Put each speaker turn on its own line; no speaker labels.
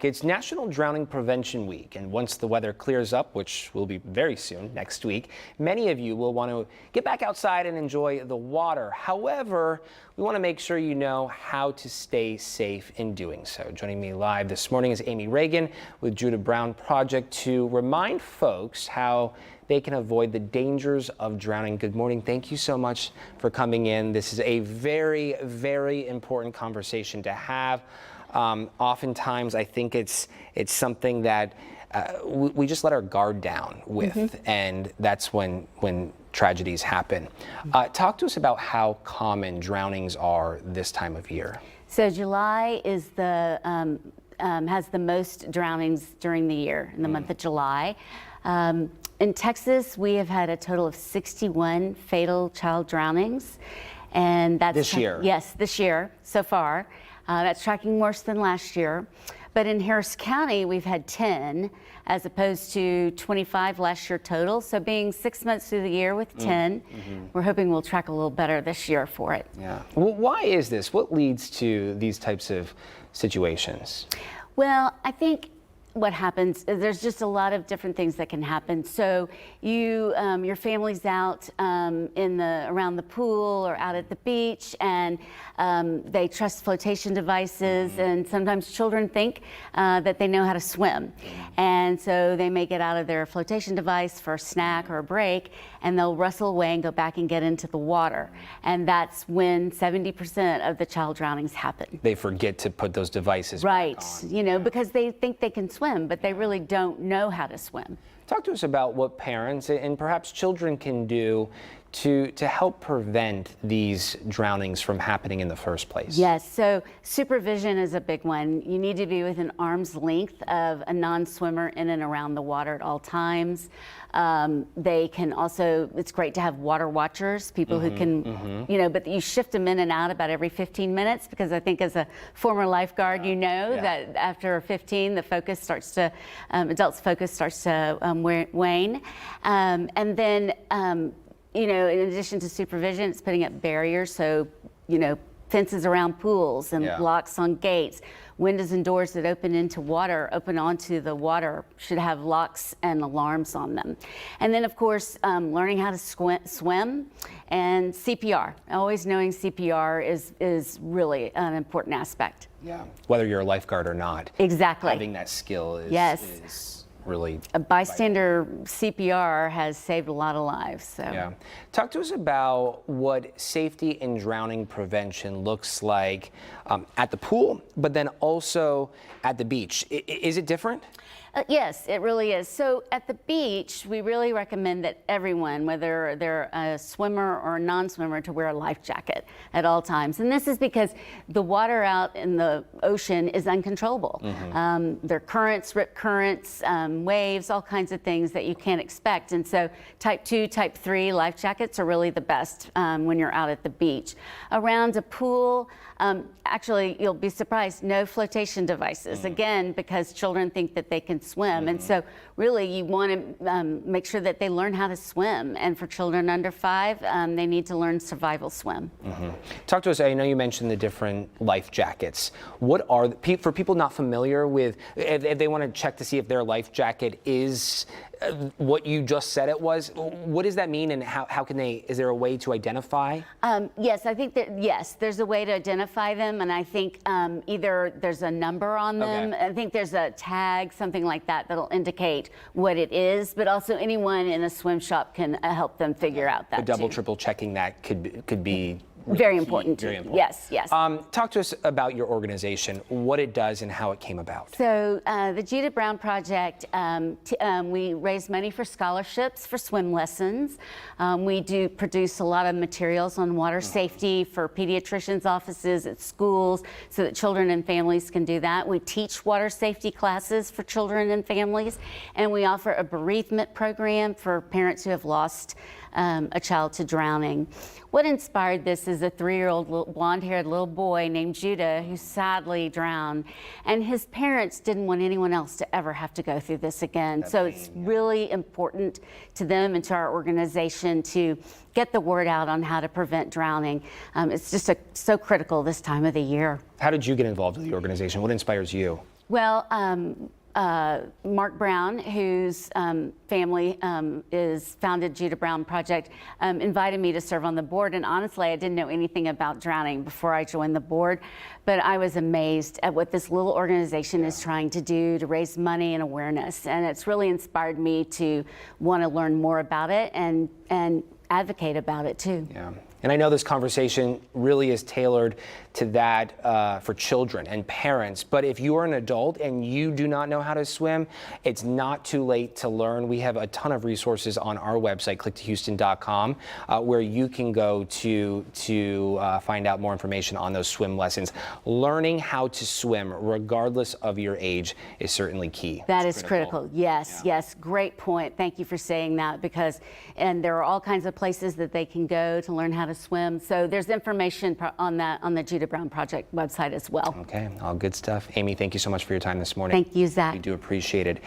It's National Drowning Prevention Week, and once the weather clears up, which will be very soon, next week, many of you will want to get back outside and enjoy the water. However, we want to make sure you know how to stay safe in doing so. Joining me live this morning is Amy Ragan with Judah Brown Project to remind folks how they can avoid the dangers of drowning. Good morning. Thank you so much for coming in. This is a very, very important conversation to have. Oftentimes, I think it's something that we just let our guard down with, and that's when tragedies happen. Talk to us about how common drownings are this time of year.
So July is has the most drownings during the year, in the month of July. In Texas, we have had a total of 61 fatal child drownings. And that's
this year?
Yes, this year so far. That's tracking worse than last year. But in Harris County, we've had 10 as opposed to 25 last year total. So being 6 months through the year with 10, we're hoping we'll track a little better this year for it.
Yeah. Well, why is this? What leads to these types of situations?
Well, I think what happens is there's just a lot of different things that can happen. So your family's out around the pool or out at the beach, and they trust flotation devices, and sometimes children think that they know how to swim. And so they may get out of their flotation device for a snack or a break, and they'll wrestle away and go back and get into the water. And that's when 70% of the child drownings happen.
They forget to put those devices
back
on.
You know, because they think they can swim, but they really don't know how to swim.
Talk to us about what parents and perhaps children can do to help prevent these drownings from happening in the first place.
Yes, so supervision is a big one. You need to be within arm's length of a non-swimmer in and around the water at all times. They can also, it's great to have water watchers, people who can, you know, but you shift them in and out about every 15 minutes, because I think as a former lifeguard, you know that after 15, the focus starts to, adults' focus starts to wane. And then, you know, in addition to supervision, it's putting up barriers. So, you know, fences around pools and locks on gates. Windows and doors that open onto the water should have locks and alarms on them. And then, of course, learning how to swim and CPR. Always knowing CPR is really an important aspect.
Yeah. Whether you're a lifeguard or not.
Exactly.
Having that skill is really
a bystander CPR has saved a lot of lives. So.
Yeah. Talk to us about what safety in drowning prevention looks like at the pool, but then also at the beach. Is it different?
Yes, it really is. So at the beach, we really recommend that everyone, whether they're a swimmer or a non-swimmer, to wear a life jacket at all times. And this is because the water out in the ocean is uncontrollable. There are currents, rip currents, waves, all kinds of things that you can't expect. And so type 2, type 3 life jackets are really the best when you're out at the beach. Around a pool, actually, you'll be surprised, no flotation devices. Again, because children think that they can swim. And so really you want to make sure that they learn how to swim. And for children under 5, they need to learn survival swim.
Talk to us, I know you mentioned the different life jackets. What are, for people not familiar with, if they want to check to see if their life jacket is what you just said it was, what does that mean, and how can they, is there a way to identify?
Yes, I think that, yes, there's a way to identify them, and I think either there's a number on them, I think there's a tag, something like that, that'll indicate what it is, but also anyone in a swim shop can help them figure out that.
But double, triple checking that could be
very important.
Very important.
Yes, yes.
Talk to us about your organization, what it does and how it came about.
So the Judah Brown Project, we raise money for scholarships for swim lessons. We do produce a lot of materials on water safety for pediatricians' offices at schools so that children and families can do that. We teach water safety classes for children and families, and we offer a bereavement program for parents who have lost a child to drowning. What inspired this is a 3-year-old blonde-haired little boy named Judah who sadly drowned, and his parents didn't want anyone else to ever have to go through this again. So it's really important to them and to our organization to get the word out on how to prevent drowning. It's just so critical this time of the year.
How did you get involved with the organization? What inspires you?
Well, Mark Brown, whose family is founded Judah Brown Project, invited me to serve on the board. And honestly, I didn't know anything about drowning before I joined the board, but I was amazed at what this little organization is trying to do to raise money and awareness. And it's really inspired me to want to learn more about it and advocate about it too.
Yeah. And I know this conversation really is tailored to that for children and parents. But if you are an adult and you do not know how to swim, it's not too late to learn. We have a ton of resources on our website, clicktohouston.com, where you can go to find out more information on those swim lessons. Learning how to swim, regardless of your age, is certainly key.
That is critical. Yes, yes. Great point. Thank you for saying that, because there are all kinds of places that they can go to learn how to swim. So there's information on that on the Judah Brown Project website as well.
Okay, all good stuff. Amy, thank you so much for your time this morning.
Thank you, Zach.
We do appreciate it.